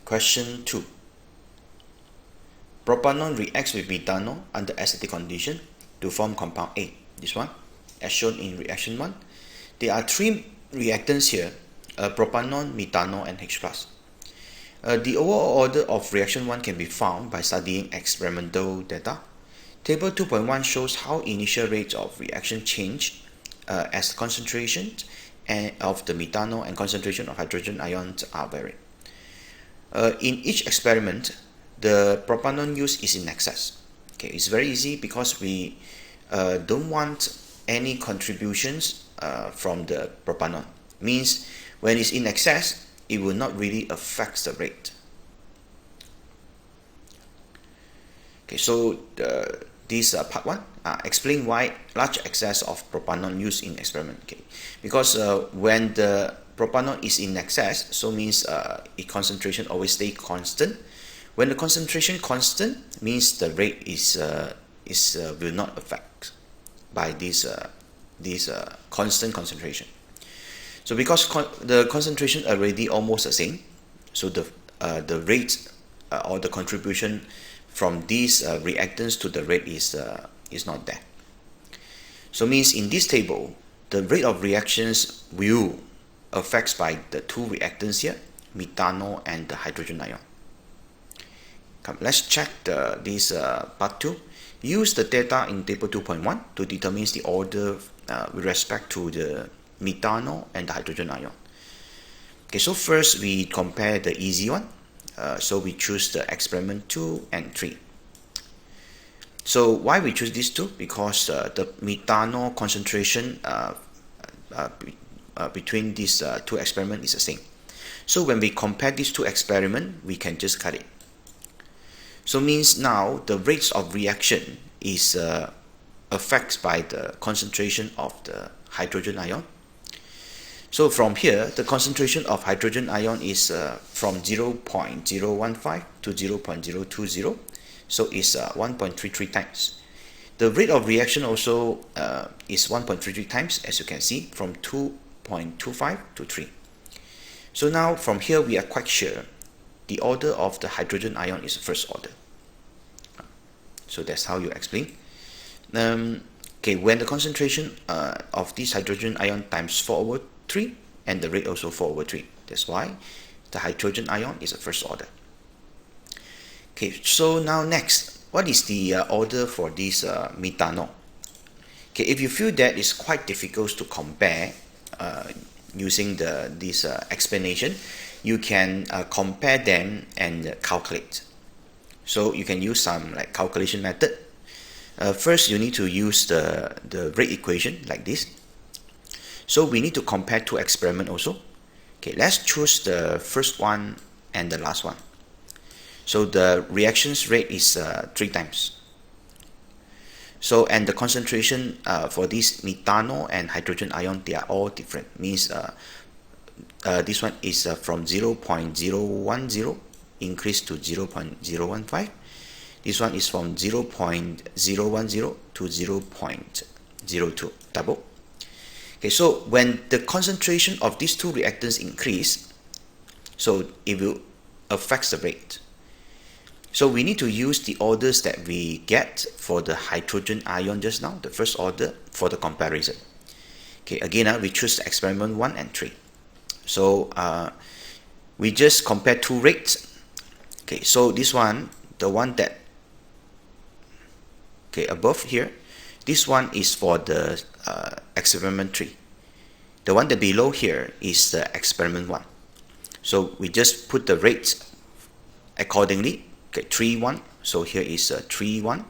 Question 2. Propanol reacts with methanol under acidic condition to form compound A. This one, as shown in reaction 1. There are three reactants here, propanol, methanol, and H+. The overall order of reaction 1 can be found by studying experimental data. Table 2.1 shows how initial rates of reaction change as concentration of the methanol and concentration of hydrogen ions are varied. In each experiment, the propanol used is in excess. Okay, it's very easy because we don't want any contributions from the propanol. Means when it's in excess, it will not really affect the rate. Okay, so this part 1 explain why large excess of propanol used in experiment. Okay, because when the propanol is in excess, so means its concentration always stay constant. When the concentration constant, means the rate is will not affect by this constant concentration. So because the concentration already almost the same, so the rate or the contribution from these reactants to the rate is not there. So means in this table, the rate of reactions will affects by the two reactants here, methanol and the hydrogen ion. Let's check this part 2. Use the data in table 2.1 to determine the order with respect to the methanol and the hydrogen ion. Okay, so first we compare the easy one. So we choose the experiment 2 and 3. So why we choose these two? Because the methanol concentration between these two experiments is the same. So when we compare these two experiments, we can just cut it. So means now the rates of reaction is affected by the concentration of the hydrogen ion. So from here, the concentration of hydrogen ion is from 0.015 to 0.020. So it's 1.33 times. The rate of reaction also is 1.33 times, as you can see, from 2.25 to 3. So now from here we are quite sure the order of the hydrogen ion is first order. So that's how you explain. Okay, when the concentration of this hydrogen ion times 4/3 and the rate also 4/3. That's why the hydrogen ion is a first order. Okay, so now next, what is the order for this methanol? Okay, if you feel that it's quite difficult to compare using this explanation, you can compare them and calculate. So you can use some like calculation method. First, you need to use the rate equation like this. So we need to compare two experiments also. Okay, let's choose the first one and the last one. So the reactions rate is 3 times. So and the concentration for this methanol and hydrogen ion, they are all different. Means this one is from 0.010 increase to 0.015. This one is from 0.010 to 0.02, double. Okay, so when the concentration of these two reactants increase, so it will affect the rate. So we need to use the orders that we get for the hydrogen ion just now, the first order, for the comparison. Okay, again, we choose experiment 1 and 3. So we just compare two rates. Okay, so this one, the one that, okay, above here, this one is for the experiment 3. The one that below here is the experiment 1. So we just put the rates accordingly. Okay, 3:1. So here is 3:1.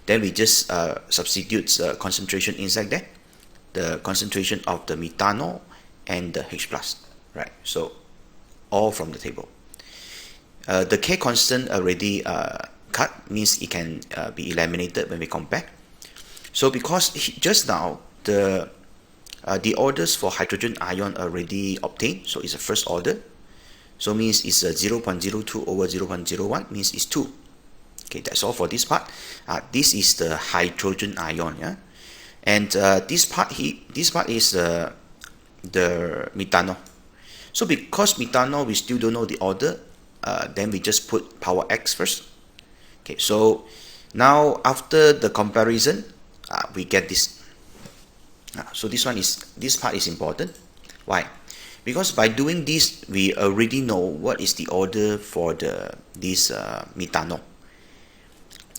Then we just substitute the concentration inside there, the concentration of the methanol and the H+. Right. So all from the table. The K constant already cut, means it can be eliminated when we compare. So because just now the orders for hydrogen ion already obtained, so it's a first order. So means it's 0.02 over 0.01, means it's 2. Okay, that's all for this part. This is the hydrogen ion, yeah, and this part is the methanol. So because methanol we still don't know the order, then we just put power x first. Okay, so now after the comparison, we get this. So this part is important. Why? Because by doing this, we already know what is the order for this methanol.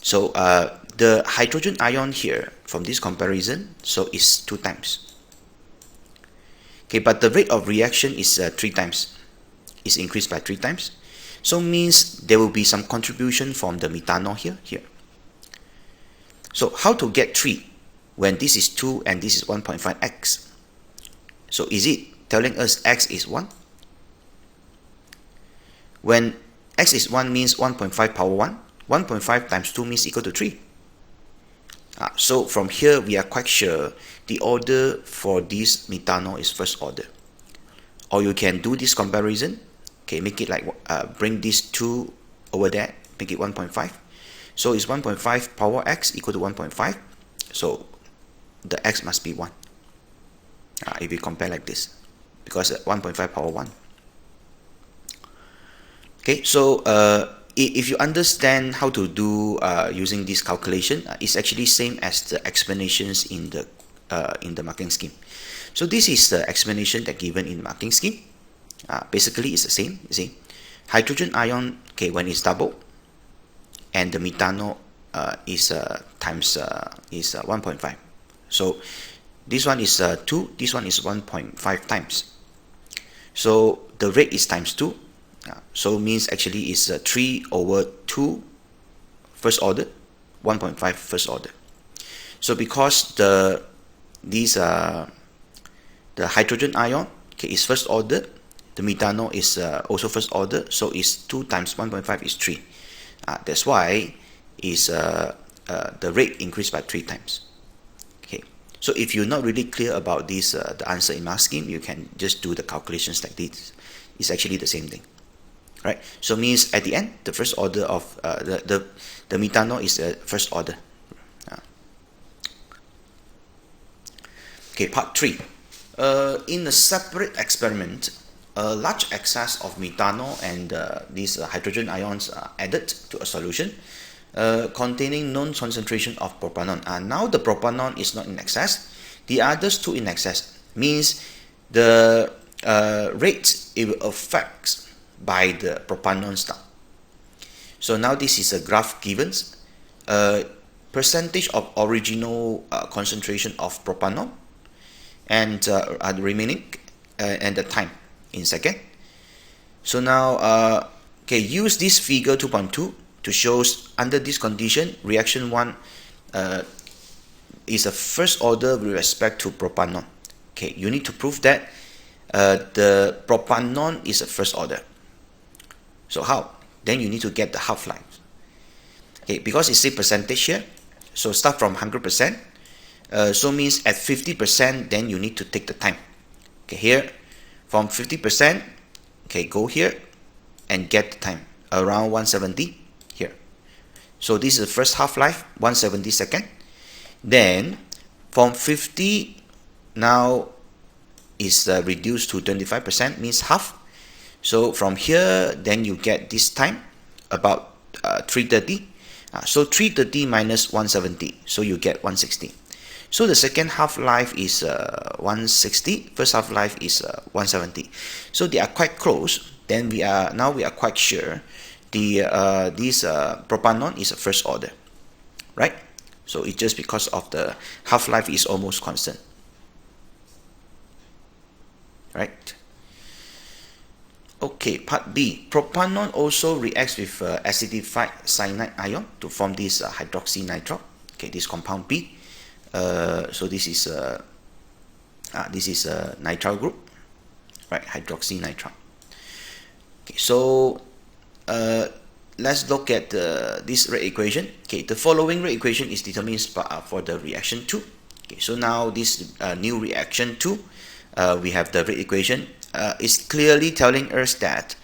So the hydrogen ion here from this comparison, so is 2 times. Okay, but the rate of reaction is 3 times. It's increased by 3 times. So means there will be some contribution from the methanol here. So how to get 3 when this is 2 and this is 1.5x? So is it telling us x is 1? When x is 1 means 1.5 power 1. 1.5 times 2 means equal to 3. So from here we are quite sure the order for this methanol is first order. Or you can do this comparison. Okay, make it like bring these 2 over there, make it 1.5. So it's 1.5 power x equal to 1.5. So the x must be 1. If you compare like this, because 1.5 power 1. Okay, so if you understand how to do using this calculation, it's actually same as the explanations in the marking scheme. So this is the explanation that given in the marking scheme. Basically it's the same. You see, hydrogen ion, okay, when it's double, and the methanol is times is 1.5. So this one is 2, this one is 1.5 times. So the rate is times 2. So means actually is 3 over 2 first order, 1.5 first order. So because the hydrogen ion, okay, is first order, the methanol is also first order, so is 2 times 1.5 is 3. That's why is the rate increased by 3 times. Okay, so if you're not really clear about this, the answer in mark scheme, you can just do the calculations like this. It's actually the same thing. Right, so means at the end, the first order of the methanol is first order. Okay, part 3. In a separate experiment, a large excess of methanol and these hydrogen ions are added to a solution containing known concentration of propanol. Now the propanol is not in excess, the others 2 in excess. Means the rate it will affect by the propanol start. So now this is a graph given, percentage of original concentration of propanol and the remaining and the time in second. So now okay, use this figure 2.2 to show under this condition reaction 1 is a first order with respect to propanol. Okay, you need to prove that the propanol is a first order. So how? Then you need to get the half-life. Okay, because it's a percentage here, so start from 100%. So means at 50%, then you need to take the time. Okay, here from 50%, okay, go here and get the time around 170 here. So this is the first half-life, 170 second. Then from 50 now is reduced to 25%, means half. So from here, then you get this time about 330. So 330 minus 170, so you get 160. So the second half-life is 160. First half-life is 170. So they are quite close. Then we are quite sure the this propanol is a first order, right? So it's just because of the half-life is almost constant, right? Okay, part B. Propanol also reacts with acidified cyanide ion to form this hydroxynitrile. Okay, this compound B. So this is a nitrile group, right? Hydroxynitrile. Okay, so let's look at this rate equation. Okay, the following rate equation is determined for the reaction 2. Okay, so now this new reaction 2, we have the rate equation. Is clearly telling us that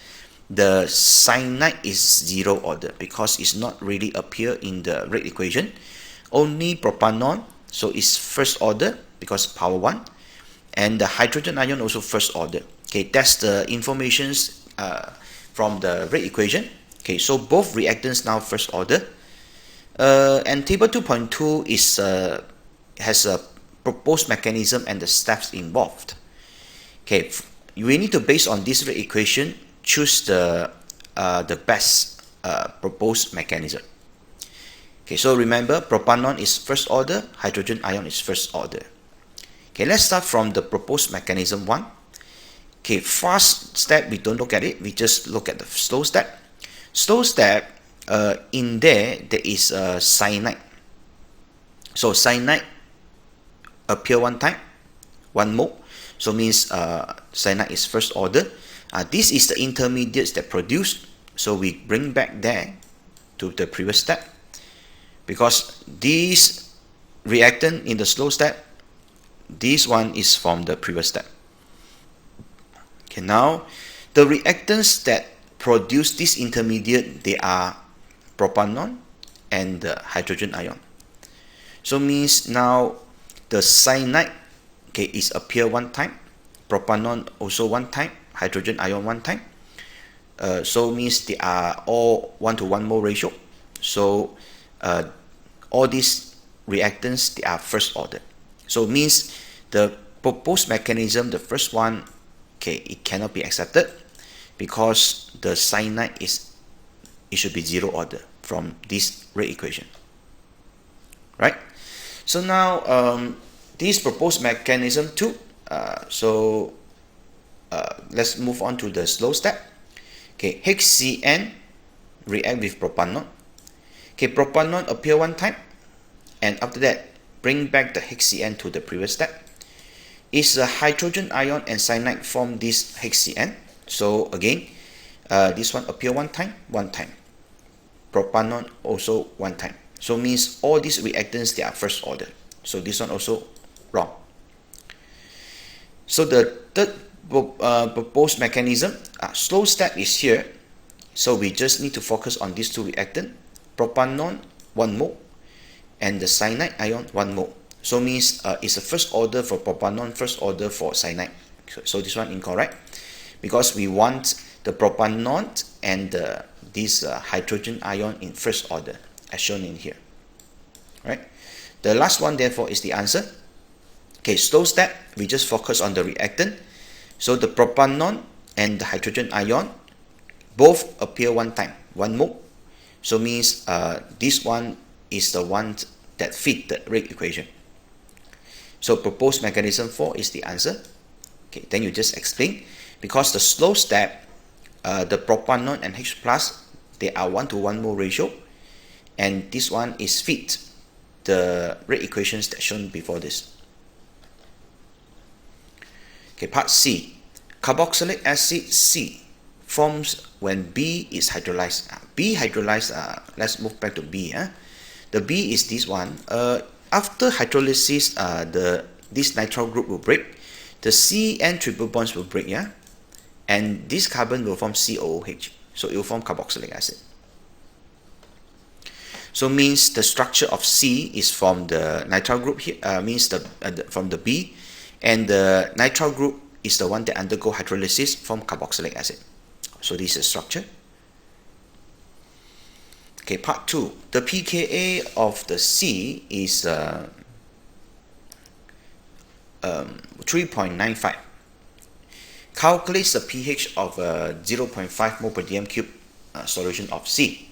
the cyanide is 0 order because it's not really appear in the rate equation. Only propanol, so it's first order because power 1, and the hydrogen ion also first order. Okay, that's the informations from the rate equation. Okay, so both reactants now first order. And table 2.2 is has a proposed mechanism and the steps involved. Okay, we need to, based on this rate equation, choose the best proposed mechanism. Okay, so remember, propanon is first order, hydrogen ion is first order. Okay, let's start from the proposed mechanism 1. Okay, fast step, we don't look at it, we just look at the slow step. Slow step, in there is a cyanide. So cyanide appear one time, 1 mole. So means cyanide is first order. This is the intermediates that produced. So we bring back there to the previous step, because this reactant in the slow step, this one is from the previous step. Okay, now the reactants that produce this intermediate, they are propanon and the hydrogen ion. So means now the cyanide, okay, is appear one time, propanon also one time, hydrogen ion one time. So means they are all 1:1 mole ratio. So all these reactants, they are first order. So means the proposed mechanism, the first one, okay, it cannot be accepted because the cyanide it should be 0 order from this rate equation, right? So now this proposed mechanism 2. Let's move on to the slow step. Okay, HCN react with propanon. Okay, propanon appear one time, and after that bring back the HCN to the previous step. Is the hydrogen ion and cyanide form this HCN. So again, this one appear one time, propanon also one time. So means all these reactants, they are first order. So this one also wrong. So the third proposed mechanism, slow step is here. So we just need to focus on these two reactants, propanon 1 mole and the cyanide ion 1 mole. So means it's the first order for propanon, first order for cyanide. So this one incorrect, because we want the propanon and this hydrogen ion in first order, as shown in here, right? The last one therefore is the answer. Okay, slow step, we just focus on the reactant. So the propanon and the hydrogen ion both appear one time, 1 mole. So means this one is the one that fit the rate equation. So proposed mechanism 4 is the answer. Okay, then you just explain, because the slow step, the propanon and H plus, they are 1:1 mole ratio, and this one is fit the rate equations that shown before this. Okay, part C, carboxylic acid C forms when B is hydrolyzed. B hydrolyzed, let's move back to B. The B is this one. After hydrolysis, this nitrile group will break. The CN triple bonds will break, yeah? And this carbon will form COOH. So it will form carboxylic acid. So means the structure of C is from the nitrile group here, means from the B, and the nitrile group is the one that undergo hydrolysis from carboxylic acid. So this is structure. Okay, part 2. The pKa of the C is 3.95. Calculate the pH of 0.5 mole per dm cube solution of C.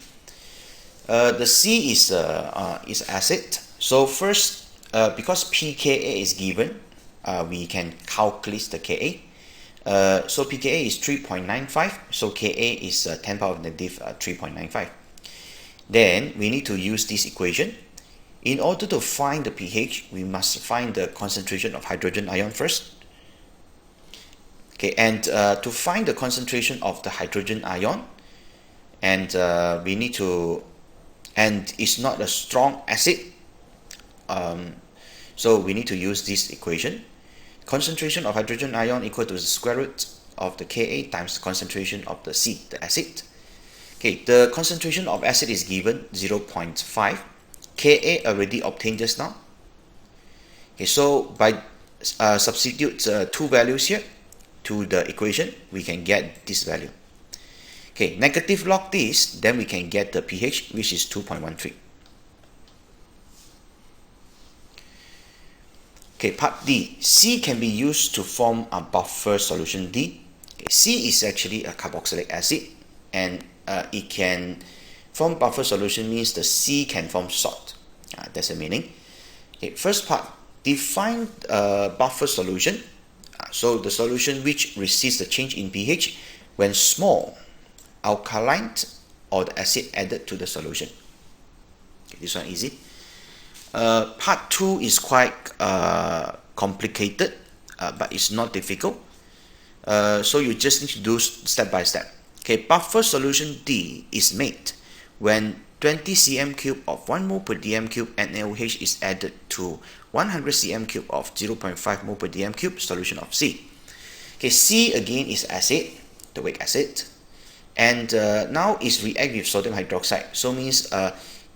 The C is acid. So first, because pKa is given, we can calculate the Ka. So pKa is 3.95. So Ka is 10 power of negative 3.95. Then we need to use this equation. In order to find the pH, we must find the concentration of hydrogen ion first. Okay, and to find the concentration of the hydrogen ion, and we need to, and it's not a strong acid, so we need to use this equation. Concentration of hydrogen ion equal to the square root of the Ka times the concentration of the C, the acid. Okay, the concentration of acid is given 0.5. Ka already obtained just now. Okay, so by substitute two values here to the equation, we can get this value. Okay, negative log this, then we can get the pH, which is 2.13. Okay, part D. C can be used to form a buffer solution D. Okay, C is actually a carboxylic acid, and it can form buffer solution means the C can form salt. That's the meaning. Okay, first part, define buffer solution. So the solution which resists the change in pH when small alkaline or the acid added to the solution. Okay, this one easy. Part 2 is quite complicated, but it's not difficult. So you just need to do step by step. Okay, buffer solution D is made when 20 cm cube of 1 mole per dm cube NaOH is added to 100 cm cube of 0.5 mole per dm cube solution of C. Okay, C again is acid, the weak acid, and now is react with sodium hydroxide. So means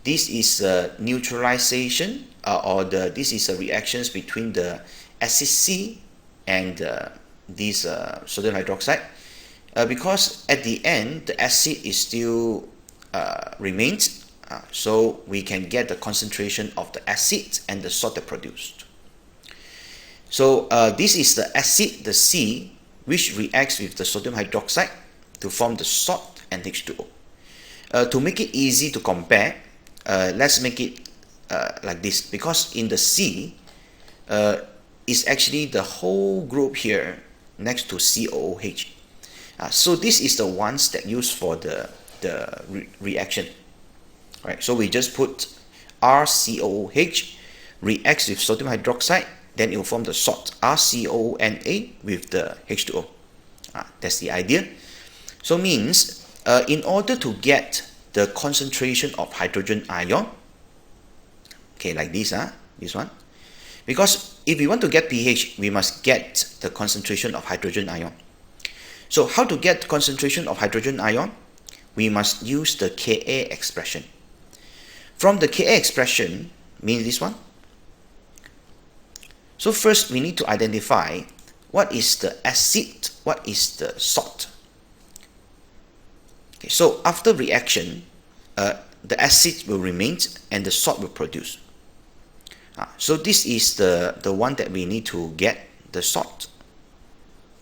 this is neutralization, this is a reactions between the acid C and this sodium hydroxide, because at the end the acid is still remains, so we can get the concentration of the acid and the salt produced. So this is the acid, the C, which reacts with the sodium hydroxide to form the salt and H2O. To make it easy to compare, let's make it like this, because in the C is actually the whole group here next to COOH. So this is the ones that used for the reaction. Right, so we just put RCOOH reacts with sodium hydroxide, then it will form the salt RCOONA with the H2O. That's the idea. So means in order to get the concentration of hydrogen ion, okay, like this, this one, because if we want to get pH, we must get the concentration of hydrogen ion. So how to get concentration of hydrogen ion? We must use the Ka expression. From the Ka expression, means this one. So first we need to identify what is the acid, what is the salt. Okay, so after reaction, the acid will remain and the salt will produce. So this is the one that we need to get the salt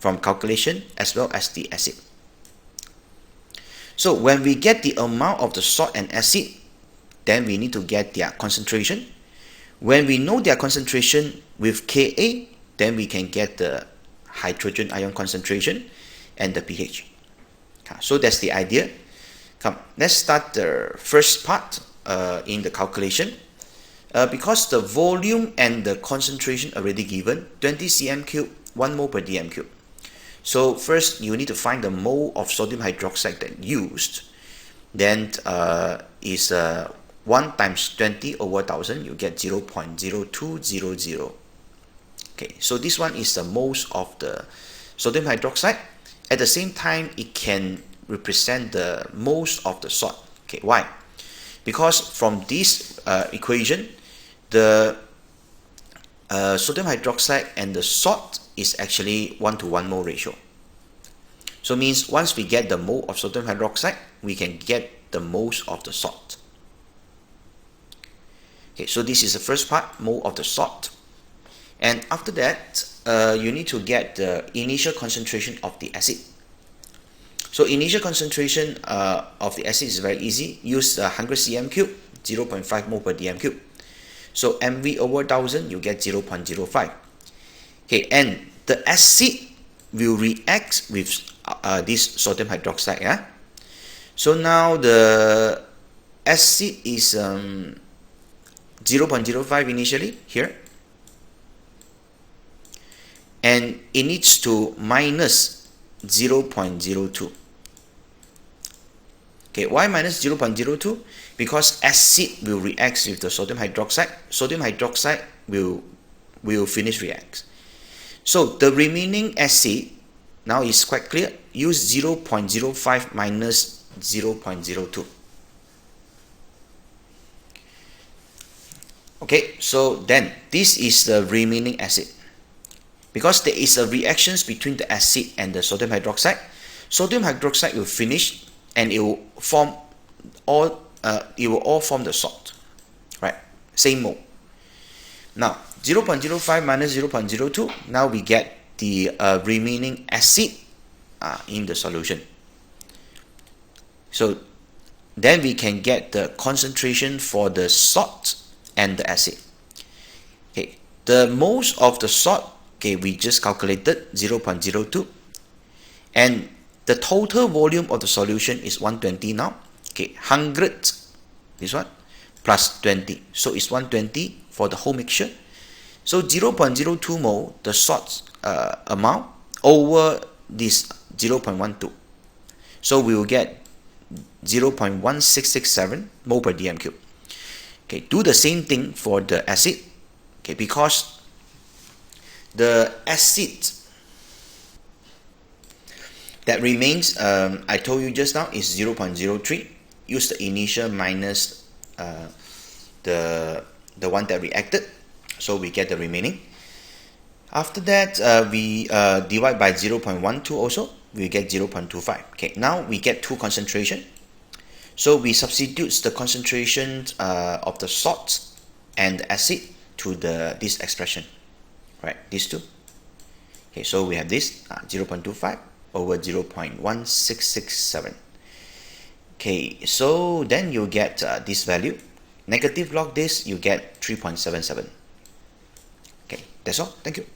from calculation as well as the acid. So when we get the amount of the salt and acid, then we need to get their concentration. When we know their concentration with Ka, then we can get the hydrogen ion concentration and the pH. So that's the idea. Come, let's start the first part in the calculation. Because the volume and the concentration already given, 20 cm cube, 1 mole per dm cube. So first you need to find the mole of sodium hydroxide that used. Then is 1 times 20 over 1000, you get 0.0200. Okay, so this one is the moles of the sodium hydroxide. At the same time, it can represent the moles of the salt. Okay, why? Because from this equation, the sodium hydroxide and the salt is actually 1:1 mole ratio. So means once we get the mole of sodium hydroxide, we can get the moles of the salt. Okay, so this is the first part, mole of the salt. And after that, you need to get the initial concentration of the acid. So initial concentration of the acid is very easy. Use 100 cm cube, 0.5 mole per dm cube. So mv over 1000, you get 0.05. Okay, and the acid will react with this sodium hydroxide. Yeah. So now the acid is 0.05 initially here, and it needs to minus 0.02. Okay, why minus 0.02? Because acid will react with the sodium hydroxide. Sodium hydroxide will finish react. So the remaining acid now is quite clear. Use 0.05 minus 0.02. Okay, so then this is the remaining acid. Because there is a reactions between the acid and the sodium hydroxide, sodium hydroxide will finish and it will all form the salt, right? Same mole. Now 0.05 minus 0.02, now we get the remaining acid in the solution. So then we can get the concentration for the salt and the acid. Okay, the moles of the salt, okay, we just calculated 0.02, and the total volume of the solution is 120 now. Okay, 100, this one, plus 20, so it's 120 for the whole mixture. So 0.02 mole, the salt amount, over this 0.12. So we will get 0.1667 mole per dm cube. Okay, do the same thing for the acid. Okay, because the acid that remains, I told you just now, is 0.03. Use the initial minus the one that reacted, so we get the remaining. After that, we divide by 0.12 also, we get 0.25. Okay, now we get two concentration. So we substitute the concentration of the salt and the acid to this expression, right? These two. Okay, so we have this 0.25 over 0.1667. Okay, so then you get this value. Negative log this, you get 3.77. Okay, that's all. Thank you.